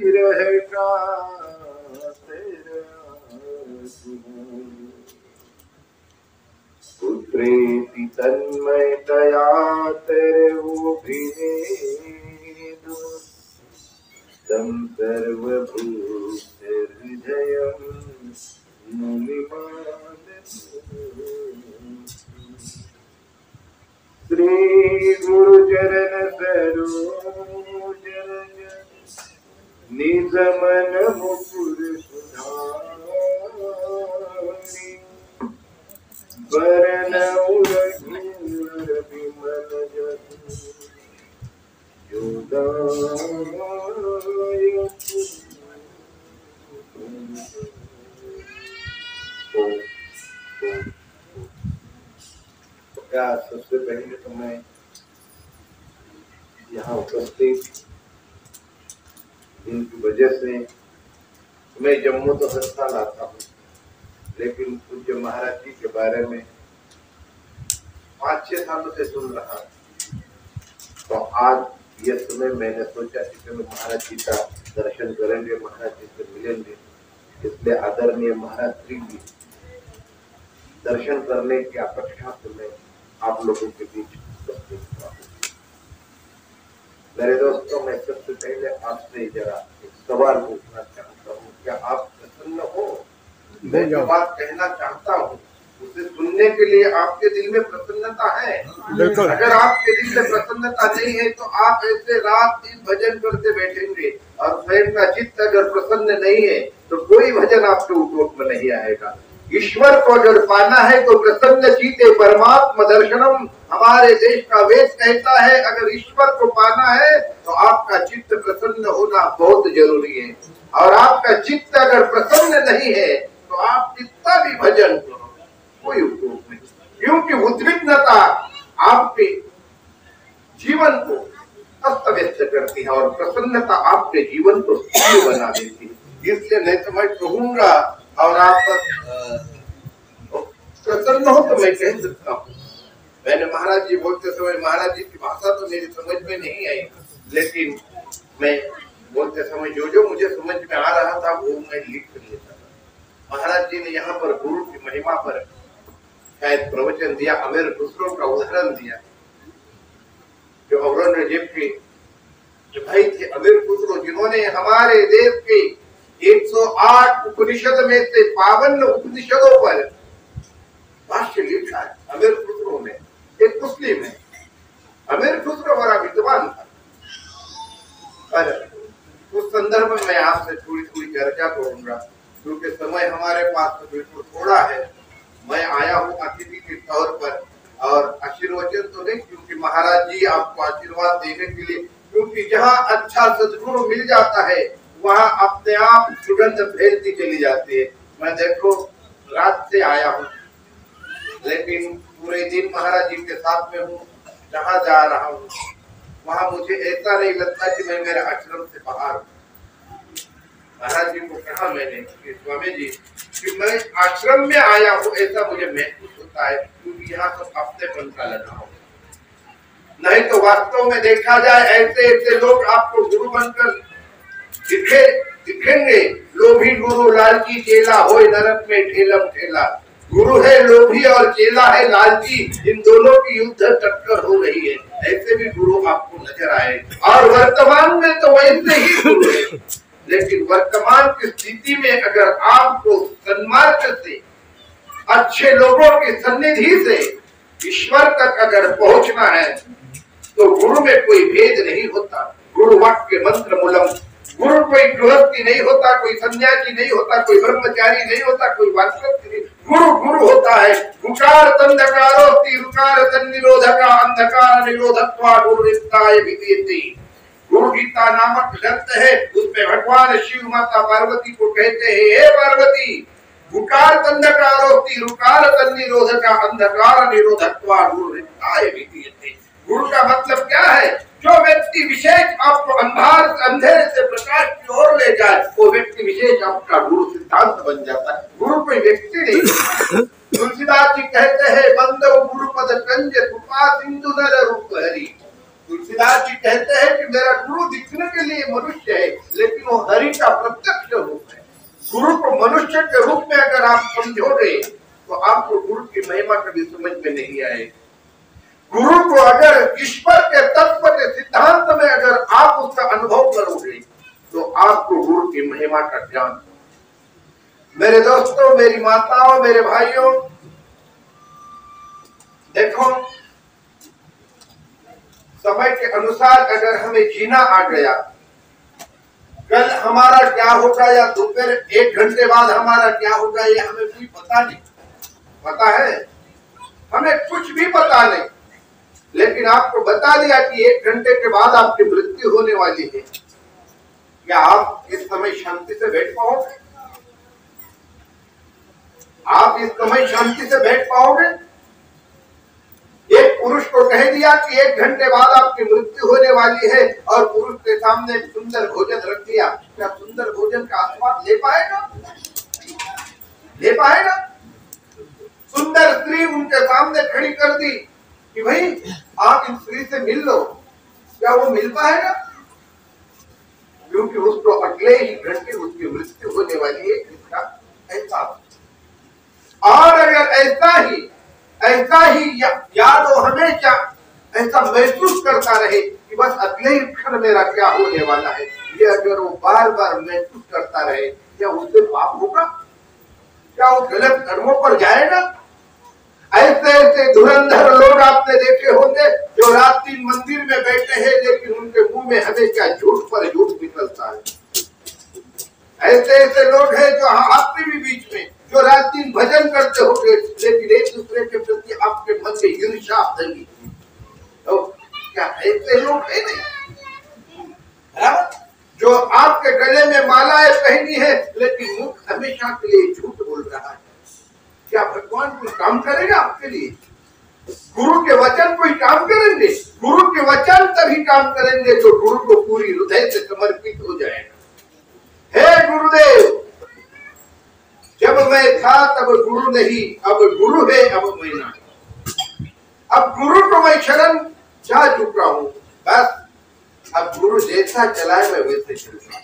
रहेगा तेरा पुत्रेति तन्मयतया तेरे अभिनेदु तं सर्वभूतहृदयं श्री गुरुचरण सरोज निज मन मुकुर सुधारि वरनउ रघुवर विमल जसु जो दायक। क्या सबसे पहले तो मैं यहाँ उपस्थित जिनकी वजह से मैं जम्मू तो हर साल आता हूँ, लेकिन पूज्य महाराज जी के बारे में 5-6 सालों से सुन रहा, तो आज ये समय मैंने सोचा कि चलो महाराज जी का दर्शन करेंगे, महाराज जी से मिलेंगे। इसलिए आदरणीय महाराज जी की दर्शन करने की अपेक्षा से मैं आप लोगों के बीच उपस्थित हुआ। मेरे दोस्तों, मैं सबसे पहले आपसे जरा एक सवाल पूछना चाहता हूँ। क्या आप प्रसन्न हो? मैं जो बात कहना चाहता हूँ उसे सुनने के लिए आपके दिल में प्रसन्नता है? अगर आपके दिल में प्रसन्नता नहीं है तो आप ऐसे रात दिन भजन करते बैठेंगे और स्वयं का चित्त अगर प्रसन्न नहीं है तो कोई भजन आपके उद्योग में नहीं आएगा। ईश्वर को अगर पाना है तो प्रसन्न चित्ते परमात्मा दर्शनम, हमारे देश का वेद कहता है। अगर ईश्वर को पाना है तो आपका चित्त प्रसन्न होना बहुत जरूरी है, और आपका चित्त अगर प्रसन्न नहीं है तो आप कितना भी भजन करो कोई उपयोग नहीं, क्योंकि उद्विग्नता आपके जीवन को अस्त व्यस्त करती है और प्रसन्नता आपके जीवन को स्थिर बना देती है। इसलिए नहीं तो मैं कहूंगा, और आप प्रसन्न हो तो मैं कह सकता हूँ। मैंने महाराज जी बोलते समय महाराज जी की भाषा तो मेरी समझ में नहीं आई, लेकिन मैं बोलते समय जो जो मुझे समझ में आ रहा था वो मैं लिख लेता था। महाराज जी ने यहाँ पर गुरु की महिमा पर शायद प्रवचन दिया, अमीर खुसरो का उदाहरण दिया। जो औरंगजेब के जो भाई थे अमीर खुसरो, जिन्होंने हमारे देश के 108 उपनिषद में से 52 उपनिषदों पर भाष्य लिखा है। अमीर खुसरो ने, एक मुस्लिम है। अमीर खुसरो बड़ा विद्वान था, पर उस संदर्भ में मैं आपसे थोड़ी थोड़ी चर्चा करूंगा, क्योंकि समय हमारे पास तो बिल्कुल थोड़ा है। मैं आया हूँ अतिथि के तौर पर, और आशीर्वचन तो नहीं, क्योंकि महाराज जी आपको आशीर्वाद देने के लिए, क्योंकि जहाँ अच्छा सद्गुरु मिल जाता है वहाँ अपने आप सुगंध फैलती चली जाती है। मैं देखो रात से आया हूँ, लेकिन पूरे दिन महाराज जी के साथ में हूँ। जहाँ जा रहा हूँ वहाँ मुझे ऐसा नहीं लगता कि मैं मेरे आश्रम से बाहर हूँ। महाराज जी को कहा मैंने कि स्वामी जी कि मैं आश्रम में आया हूँ, ऐसा मुझे महसूस होता है, क्योंकि यहाँ तो अपनेपन का लगा हो। नहीं तो वास्तव में देखा जाए ऐसे ऐसे लोग आपको गुरु बनकर दिखेंगे। लोभी गुरु लालची चेला होए नरक में ठेलम ठेला। गुरु है लोभी और चेला है लालची, इन दोनों की युद्ध टक्कर हो रही है। ऐसे भी गुरु आपको नजर आए, और वर्तमान में तो वैसे ही गुरु है। लेकिन वर्तमान की स्थिति में अगर आपको सन्मार्ग से, अच्छे लोगों की सन्निधि से ईश्वर तक अगर पहुंचना है तो गुरु में कोई भेद नहीं होता। गुरु वाक्य मंत्र मूलम, गुरु कोई गृहस्थी नहीं होता, कोई सन्यासी नहीं होता, कोई ब्रह्मचारी नहीं होता, कोई वानप्रस्थ नहीं। गुरु गुरु होता है। गुकार तंधकारोस्ति रुकार तन्निरोधका अंधकार निरोधत्वा गुरुरित्ताय विद्यते। गुरु गीता नामक ग्रंथ है, उसमें भगवान शिव माता पार्वती को कहते हैं, हे पार्वती गुकार तंधकारोस्ति रुकार तन्निरोधका अंधकार निरोधत्वा गुरुरित्ताय विद्यते। गुरु का मतलब क्या है? जो व्यक्ति विशेष आपको अंधेरे से प्रकाश की ओर ले जाए, वो व्यक्ति विशेष आपका गुरु सिद्धांत बन जाता है। गुरु कोई व्यक्ति नहीं। तुलसीदास जी कहते हैं, बंदो गुरुपद कंज कृपा सिंधु नर रूप हरि। तुलसीदास जी कहते हैं कि मेरा गुरु दिखने के लिए मनुष्य है, लेकिन वो वो हरि का प्रत्यक्ष रूप है। गुरु को मनुष्य के रूप में अगर आप समझोगे तो आपको गुरु की महिमा कभी समझ में नहीं आएगी। गुरु को अगर ईश्वर के तत्व के सिद्धांत में अगर आप उसका अनुभव करोगे तो आपको गुरु की महिमा का ज्ञान। मेरे दोस्तों, मेरी माताओं, मेरे भाइयों, देखो समय के अनुसार अगर हमें जीना आ गया, कल हमारा क्या होगा या दोपहर 1 घंटे बाद हमारा क्या होगा ये हमें कोई पता नहीं। पता है? हमें कुछ भी पता नहीं। लेकिन आपको बता दिया कि 1 घंटे के बाद आपकी मृत्यु होने वाली है। क्या आप इस समय शांति से बैठ पाओगे? आप इस समय शांति से बैठ पाओगे? एक पुरुष को कह दिया कि 1 घंटे बाद आपकी मृत्यु होने वाली है और पुरुष के सामने सुंदर भोजन रख दिया। क्या सुंदर भोजन का आस्वाद ले पाएगा? ले पाएगा? सुंदर स्त्री उनके सामने खड़ी कर दी कि भाई आप इन स्त्री से मिल लो, क्या वो मिल पाएगा? क्योंकि उसको अगले ही घंटे उसकी मृत्यु होने वाली है, इसका एहसास। और अगर ऐसा ही याद हो, हमेशा ऐसा महसूस करता रहे कि बस अगले ही क्षण मेरा क्या होने वाला है, ये अगर वो बार बार महसूस करता रहे, क्या उससे पाप होगा? क्या वो गलत कर्मों पर जाएगा? ऐसे ऐसे धुरंधर लोग आपने देखे होंगे जो रात दिन मंदिर में बैठे हैं लेकिन उनके मुंह में हमेशा झूठ पर झूठ निकलता है। ऐसे ऐसे लोग हैं जो आपके भी बीच में जो रात दिन भजन करते होंगे लेकिन एक दूसरे के प्रति आपके मन में ईर्ष्या नहीं। तो क्या ऐसे लोग है नहीं? जो आपके गले में मालाएं पहनी है लेकिन मुख हमेशा के लिए झूठ बोल रहा है। क्या भगवान कोई काम करेगा आपके लिए? गुरु के वचन कोई काम करेंगे? गुरु के वचन तभी काम करेंगे जो गुरु को पूरी हृदय से समर्पित हो जाएगा। हे गुरुदेव, जब मैं था तब गुरु नहीं, अब गुरु है, अब मैं नहीं। अब गुरु को मैं शरण जा चुका हूँ, बस अब गुरु जैसा चलाए मैं वैसे चलूंगा।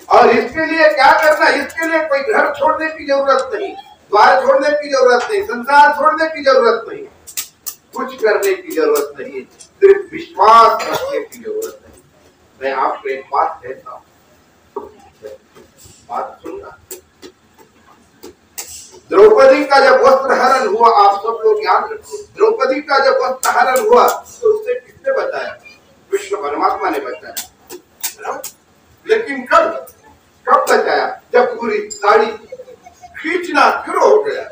और इसके लिए क्या करना? इसके लिए कोई घर छोड़ने की जरूरत नहीं, द्वार छोड़ने की जरूरत नहीं, संसार छोड़ने की जरूरत नहीं, कुछ करने की जरूरत नहीं, सिर्फ विश्वास रखने की जरूरत है। मैं आपको एक बात कहता हूँ, बात सुनना। द्रौपदी का जब वस्त्र हरण हुआ, आप सब लोग याद रखो, द्रौपदी का जब वस्त्र हरण हुआ तो उसे किसने बताया? विष्णु परमात्मा ने बताया। लेकिन कब बताया? जब पूरी साड़ी खींचना शुरू हो गया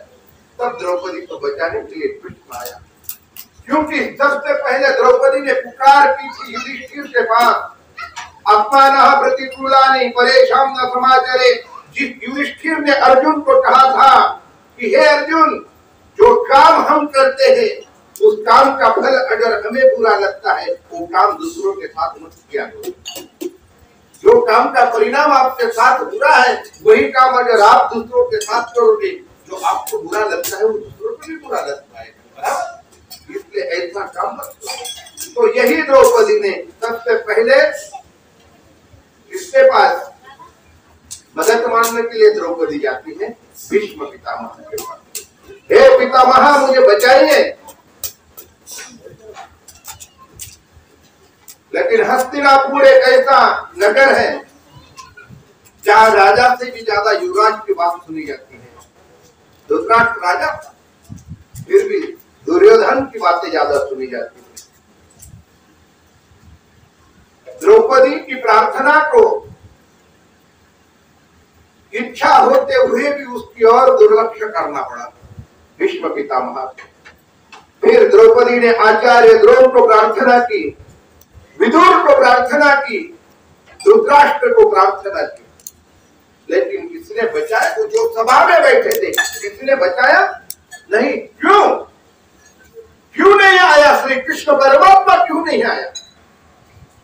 तब द्रौपदी को बचाने के लिए कृष्ण आया। क्योंकि सबसे पहले द्रौपदी ने पुकार की थी युधिष्ठिर के पास, अपमानः प्रतिकूलानि परेषां न समाचरे। जिस युधिष्ठिर ने अर्जुन को कहा था कि हे अर्जुन, जो काम हम करते हैं उस काम का फल अगर हमें बुरा लगता है वो काम दूसरों के साथ मत किया करो। जो काम का परिणाम आपके साथ बुरा है वही काम अगर आप दूसरों के साथ करोगे जो आपको बुरा लगता है वो दूसरों को भी बुरा लगता है, बराबर? इसलिए ऐसा काम मत करो। तो यही द्रौपदी ने सबसे पहले इसके पास मदद मांगने के लिए द्रौपदी जाती है भीष्म पितामह के पास। हे पितामह, मुझे बचाइए। लेकिन हस्तिनापुर एक ऐसा नगर है जहाँ राजा से भी ज्यादा युवराज की बात सुनी जाती है। धृतराष्ट्र राजा, फिर भी दुर्योधन की बातें ज्यादा सुनी जाती है। द्रौपदी की प्रार्थना को इच्छा होते हुए भी उसकी ओर दुर्लक्ष्य करना पड़ा भीष्म पितामह। फिर द्रौपदी ने आचार्य द्रोण को प्रार्थना की, विदुर को प्रार्थना की, धृतराष्ट्र को प्रार्थना की, लेकिन किसने बचाया? वो जो सभा में बैठे थे, किसने बचाया? नहीं। क्यों नहीं आया? श्री कृष्ण परमात्मा क्यों नहीं आया?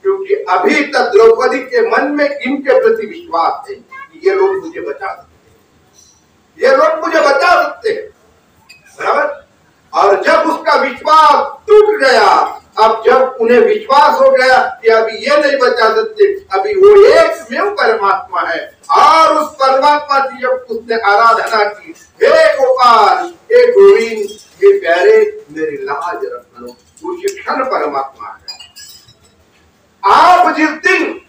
क्योंकि अभी तक द्रौपदी के मन में इनके प्रति विश्वास है कि ये लोग मुझे बचा सकते हैं, ये लोग मुझे बचा सकते हैं, बराबर? और जब उसका विश्वास टूट गया अब जब उन्हें विश्वास हो गया कि अभी ये नहीं बचा सकते, अभी वो एकमेव परमात्मा है, और उस परमात्मा की जब उसने आराधना की, हे गोपाल, हे गोविंद, हे प्यारे, मेरी लाज रख लो, उसी क्षण परमात्मा है। आप जिस दिन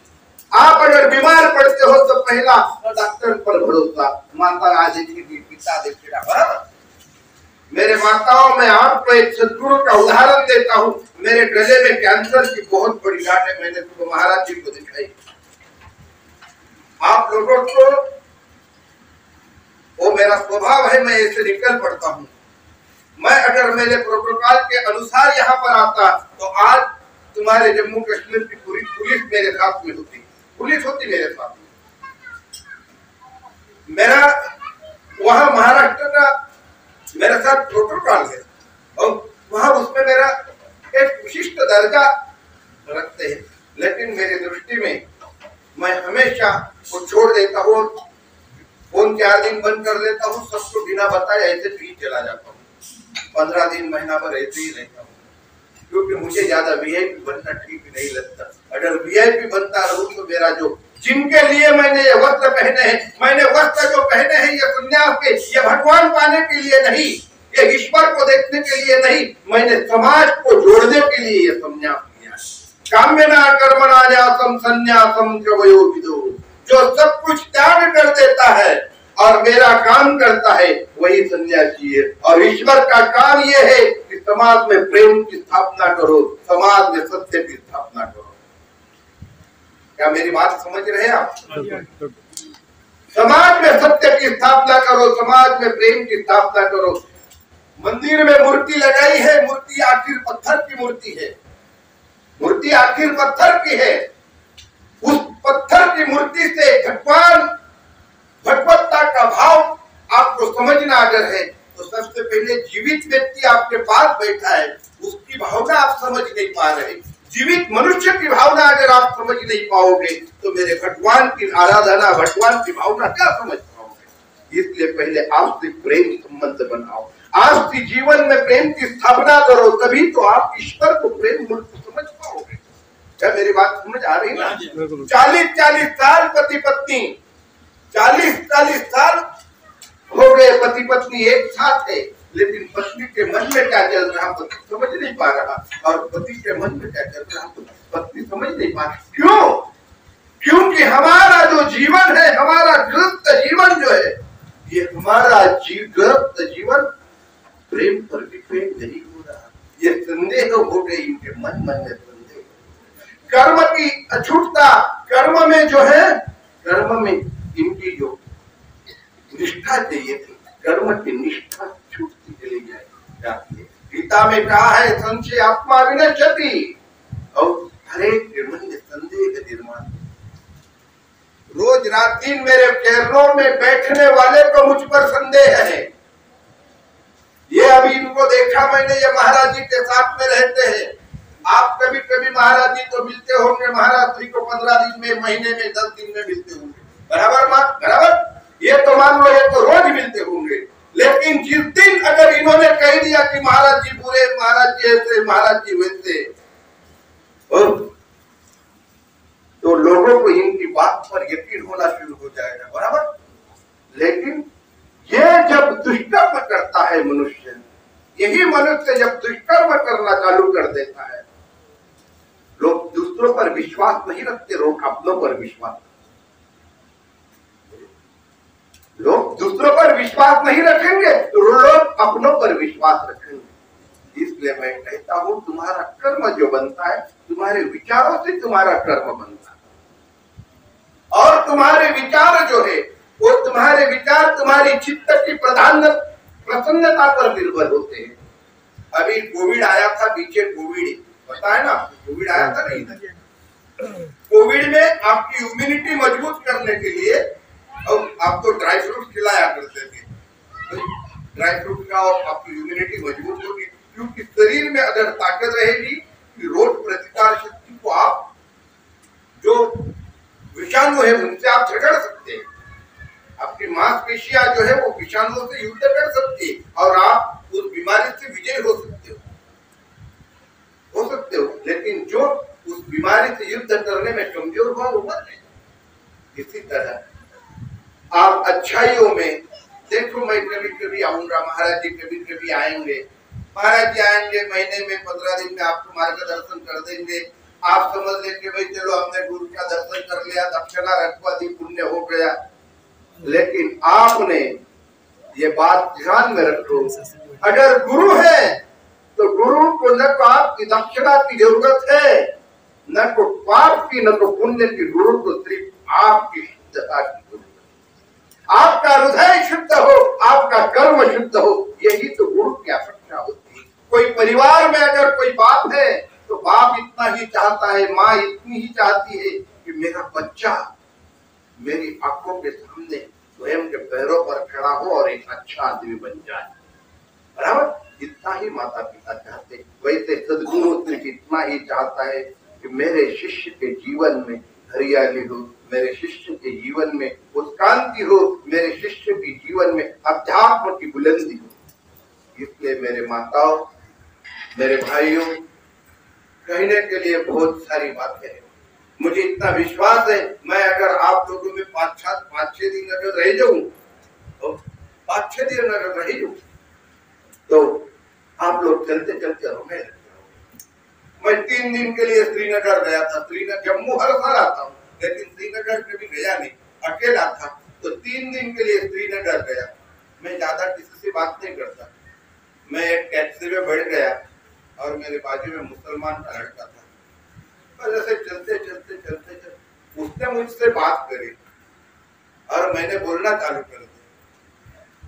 आप अगर बीमार पड़ते हो तो पहला डॉक्टर पर भरोसा, माता राजे की पिता देखेगा, बराबर। मेरे माताओं में आपको एक सदगुरु का उदाहरण देता हूँ। मेरे गले में कैंसर की बहुत बड़ी गांठ है, मैंने तो महाराज जी को दिखाई। आप लोगों को वो मेरा स्वभाव है, मैं ऐसे निकल पड़ता हूँ। मैं अगर मेरे प्रोटोकॉल के अनुसार यहाँ पर आता तो आज तुम्हारे जम्मू कश्मीर की पूरी पुलिस मेरे साथ में होती, पुलिस होती मेरे साथ में। मेरा वहां महाराष्ट्र का मेरे साथ प्रोटोकॉल है और वहां उसमें मेरा एक विशिष्ट दर्जा रखते हैं, लेकिन मेरी दृष्टि में मैं हमेशा वो छोड़ देता हूँ, फोन 4 दिन बंद कर देता हूँ, सबको बिना बताए ऐसे भी चला जाता हूँ। 15 दिन महीना भर ऐसे ही रहता हूँ, क्योंकि मुझे ज्यादा वीआईपी बनना ठीक नहीं लगता। अगर वीआईपी बनता रहूं तो मेरा जो जिनके लिए मैंने ये वस्त्र पहने हैं, मैंने वस्त्र जो पहने हैं ये संन्यास के, ये भगवान पाने के लिए नहीं, ये ईश्वर को देखने के लिए नहीं, मैंने समाज को जोड़ने के लिए ये संन्यास लिया। काम्यना कर्मणा न्यासम संन्यासम च वयोविदो, जो सब कुछ त्याग कर देता है और मेरा काम करता है वही सन्यासी है। और ईश्वर का काम ये है कि समाज में प्रेम की स्थापना करो, समाज में सत्य की स्थापना करो। क्या मेरी बात समझ रहे हैं आप? समाज में सत्य की स्थापना करो, समाज में प्रेम की स्थापना करो। मंदिर में मूर्ति लगाई है, मूर्ति आखिर पत्थर की मूर्ति है, मूर्ति आखिर पत्थर की है। उस पत्थर की मूर्ति से भगवान भगवत्ता का भाव आपको समझना अगर है तो सबसे पहले जीवित व्यक्ति आपके पास बैठा है, उसकी भावना आप समझ नहीं पा रहे। जीवित मनुष्य की भावना अगर आप समझ नहीं पाओगे तो मेरे भगवान की आराधना, भगवान की भावना क्या समझ पाओगे? इसलिए पहले आपसे प्रेम संबंध बनाओ, आपसी जीवन में प्रेम की स्थापना करो, तभी तो आप ईश्वर को प्रेम मूर्ति समझ पाओगे। क्या मेरी बात समझ आ रही ना? 40-40 साल पति पत्नी, 40-40 साल हो गए पति पत्नी एक साथ है, लेकिन पत्नी के मन में क्या चल रहा पति समझ नहीं पा रहा, और पति के मन में क्या चल रहा पत्नी समझ नहीं पा रहा। क्यों? क्योंकि हमारा जो जीवन है, हमारा गृहस्थ जीवन जो है, ये हमारा गृहस्थ जीवन प्रेम पर डिपेंड नहीं हो रहा। ये संदेह हो गई इनके मन में संदेह। कर्म की अछूटता, कर्म में जो है, कर्म में इनकी जो निष्ठा चाहिए थी, कर्म की निष्ठा छूटती चली जाती है। गीता में कहा है संशय आत्मा विनश्यति, और हरेक के मन में संदेह निर्माण। रोज रात दिन मेरे चरणों में बैठने वाले को मुझ पर संदेह है। ये अभी इनको देखा मैंने, ये महाराज जी के साथ में रहते हैं। आप कभी कभी महाराज जी को मिलते होंगे, महाराज जी को 15 दिन में, महीने में, 10 दिन में मिलते होंगे, बराबर माँ, बराबर। ये तो मान लो, ये तो रोज मिलते होंगे। लेकिन जिस दिन अगर इन्होंने कह दिया कि महाराज जी बुरे, महाराज जी ऐसे, महाराज जी वैसे, तो लोगों को इनकी बात पर यकीन होना शुरू हो जाएगा, बराबर। लेकिन ये जब दुष्कर्म करता है मनुष्य, यही मनुष्य जब दुष्कर्म करना चालू कर देता है, लोग दूसरों पर विश्वास नहीं रखते, लोग अपनों पर विश्वास, लोग दूसरों पर विश्वास नहीं रखेंगे तो लोग अपनों पर विश्वास रखेंगे। इसलिए मैं कहता हूं, तुम्हारा कर्म जो बनता है, तुम्हारे विचारों से तुम्हारा कर्म बनता है, और तुम्हारे विचार जो है वो तुम्हारे विचार तुम्हारी चित्त की प्रसन्नता पर निर्भर होते हैं। अभी कोविड आया था, पीछे कोविड पता है ना, कोविड आया था नहीं था। कोविड में आपकी इम्यूनिटी मजबूत करने के लिए और आपको ड्राई फ्रूट खिलाया करते थे। ड्राई फ्रूट का और आपकी इम्यूनिटी मजबूत होगी, क्योंकि शरीर में अगर ताकत रहेगी, रोग प्रतिकार शक्ति को आप जो विषाणु है उनसे आप झगड़ सकते हैं। आपकी मांसपेशियां जो है वो विषाणुओं से युद्ध कर सकती है और आप उस बीमारी से विजय हो सकते हो। हो सकते हो, लेकिन जो उस बीमारी से युद्ध करने में कमजोर हुआ वो मर नहीं। इसी तरह आप अच्छाइयों में देखो, मैं कभी कभी आऊंगा, महाराज जी कभी कभी आएंगे, महाराज जी आएंगे महीने में 15 दिन में आपको मार्गदर्शन कर देंगे। आप समझ लेंगे भाई चलो हमने गुरु का दर्शन कर लिया, दक्षिणा रखवा दी, पुण्य हो गया। लेकिन आपने ये बात ध्यान में रखो, अगर गुरु है तो गुरु को न तो आपकी दक्षिणा की जरूरत है, न तो पाप की, न तो पुण्य की। गुरु को सिर्फ आपकी शुद्धता की जरूरत है। आपका हृदय शुद्ध हो, आपका कर्म शुद्ध हो, यही तो गुरु की अपेक्षा होती है। कोई परिवार में अगर कोई बाप है तो बाप इतना ही चाहता है, माँ इतनी ही चाहती है कि मेरा बच्चा मेरी आंखों के सामने स्वयं के पैरों पर खड़ा हो और एक अच्छा आदमी बन जाए, बराबर। इतना ही माता पिता चाहते। वैसे सदगुरु सिर्फ इतना ही चाहता है कि मेरे शिष्य के जीवन में हरियाली हो, मेरे शिष्य के जीवन में उत्क्रांति हो, मेरे शिष्य के जीवन में अध्यात्म की बुलंदी हो। इसलिए मेरे माताओं, मेरे भाइयों, कहने के लिए बहुत सारी बातें हैं। मुझे इतना विश्वास है, मैं अगर आप लोगों में 5-6 दिन अगर रह जाऊं, तो 5-6 दिन अगर रह जाऊं तो आप लोग चलते चलते रोने लगते। मैं 3 दिन के लिए श्रीनगर गया था। श्रीनगर, जम्मू हर साल आता हूँ, लेकिन श्रीनगर कभी गया नहीं, अकेला था। तो 3 दिन के लिए श्रीनगर गया। मैं ज्यादा किसी से बात नहीं करता। मैं एक टैक्सी में बैठ गया और मेरे बाजू में मुसलमान का लड़का था। और ऐसे चलते चलते चलते चलते उसने मुझसे बात करी और मैंने बोलना चालू कर दिया।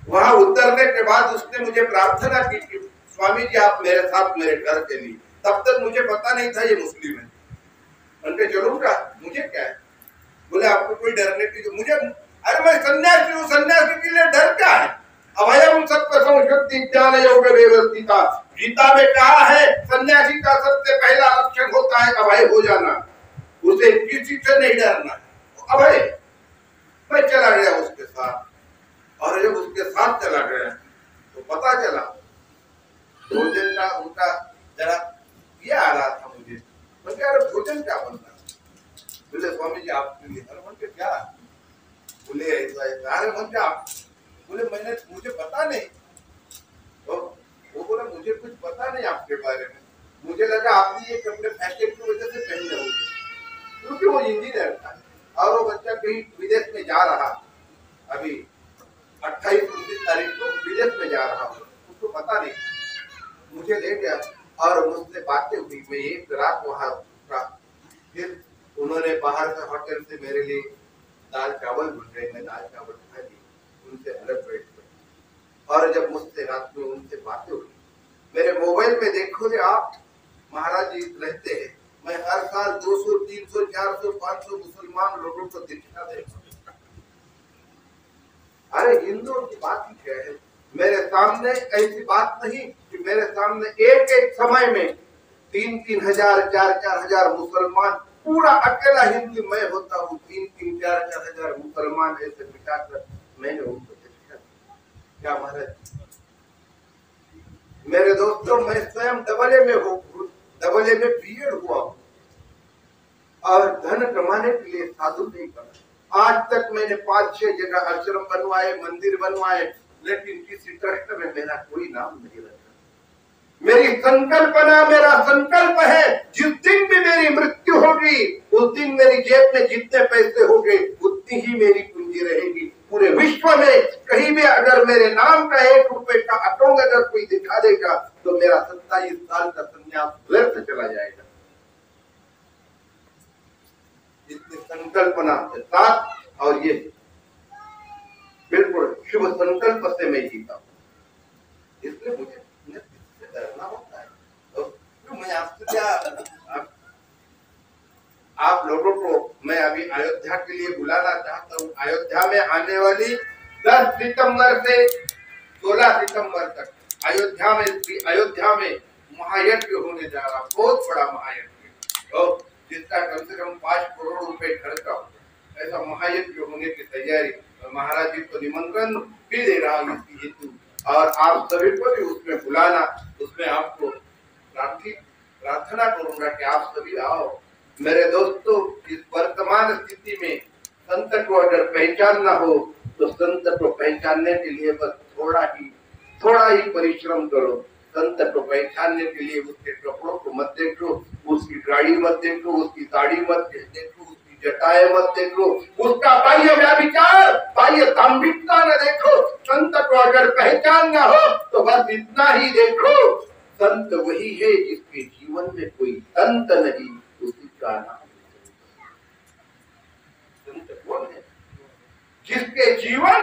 वहां उतरने के बाद उसने मुझे प्रार्थना की कि स्वामी जी आप मेरे साथ मेरे घर चलिए। तब तक मुझे पता नहीं था ये मुस्लिम है। उनके चलूंगा, मुझे क्या है। बोले आपको कोई डरने की, मुझे, अरे मैं सन्यासी हूँ, सन्यासी के लिए डर क्या है। अभयम सत्य संशक्ति ज्ञान योग व्यवस्थिता, गीता में कहा है सन्यासी का सबसे पहला लक्षण होता है अभय हो जाना। उसे किसी से नहीं डरना, अभय। मैं चला गया उसके साथ, और जब उसके साथ चला गया तो पता चला भोजन का उनका जरा ये आ रहा था मुझे। मैं कह रहा भोजन क्या बनना। बोले स्वामी जी आपके लिए। अरे मन क्या, बोले अरे मन क्या, बोले मुझे पता नहीं। तो वो बोला मुझे कुछ पता नहीं आपके बारे में, मुझे लगा आपने ये कपड़े फैशन की वजह से पहने होंगे, क्योंकि वो इंजीनियर था और वो बच्चा कहीं विदेश में जा रहा, अभी 28-29 तारीख को विदेश में जा रहा हूँ, उसको पता नहीं। मुझे ले गया और मुझसे बातें हुई। मैं एक रात वहां रुका। फिर उन्होंने बाहर से होटल से मेरे लिए दाल चावल बन गए, मैं दाल चावल खा ली, उनसे अलग बैठ गए। और जब मुझसे रात में उनसे बातें हुई, मेरे मोबाइल में देखोगे आप, महाराज जी रहते हैं, मैं हर साल 200, 300, 400, 500 मुसलमान लोगों को दीक्षा देता। अरे हिंदुओं की बात ही क्या है। मेरे सामने ऐसी बात नहीं कि मेरे सामने एक एक समय में 3-3 हजार, 4-4 हजार मुसलमान, पूरा अकेला हिंदू मैं होता हूँ, 3-3, 4-4 हजार मुसलमान ऐसे बिठाकर मैंने उनको दीक्षा। क्या महाराज, मेरे दोस्तों, मैं स्वयं डबले में हूँ, डबले में बीएड हुआ हूँ और धन कमाने के लिए साधु नहीं करता। आज तक मैंने 5-6 जगह आश्रम बनवाए, मंदिर बनवाए, लेकिन किसी ट्रस्ट में मेरा कोई नाम नहीं रखा। मेरी संकल्पना, मेरा संकल्प है, जिस दिन भी मेरी मृत्यु होगी उस दिन मेरी जेब में जितने पैसे होंगे उतनी ही मेरी पूंजी रहेगी। पूरे विश्व में कहीं भी अगर मेरे नाम का 1 रुपए का अकाउंट अगर कोई दिखा देगा तो मेरा 27 साल का संन्यास व्यर्थ चला जाएगा। इतनी संकल्पना के साथ, और ये बिल्कुल शुभ संकल्प से मैं जीता हूँ, इसलिए मुझे डरना होता है। तो मैं आपसे क्या, आप लोगों को मैं अभी अयोध्या के लिए बुलाना चाहता हूँ। अयोध्या में आने वाली 10 सितंबर से 16 सितंबर तक अयोध्या में महायज्ञ होने जा रहा, बहुत बड़ा महायज्ञ, और जिसका कम से कम 5 करोड़ रुपए खर्चा होगा। ऐसा महायज्ञ होने की तैयारी, महाराज जी को निमंत्रण भी दे रहा हूँ इसकी हेतु, और आप सभी को भी उसमें बुलाना, उसमें आपको प्रार्थी प्रार्थना करूंगा कि आप सभी आओ। मेरे दोस्तों, इस वर्तमान स्थिति में संत को अगर पहचानना हो तो संत को पहचानने के लिए बस थोड़ा ही परिश्रम करो। संत को पहचानने के लिए उसके कपड़ों को मत देखो, उसकी गाड़ी मत देखो, उसकी दाढ़ी मत देखो, उसकी जटाएं मत देखो, उसका बाह्य व्याभिचार, बाह्य दाम्भिकता न देखो। संत को अगर पहचानना हो तो बस इतना ही देखो, संत वही है जिसके जीवन में कोई तंत नहीं, उसी का नाम संत कौन है? जिसके जीवन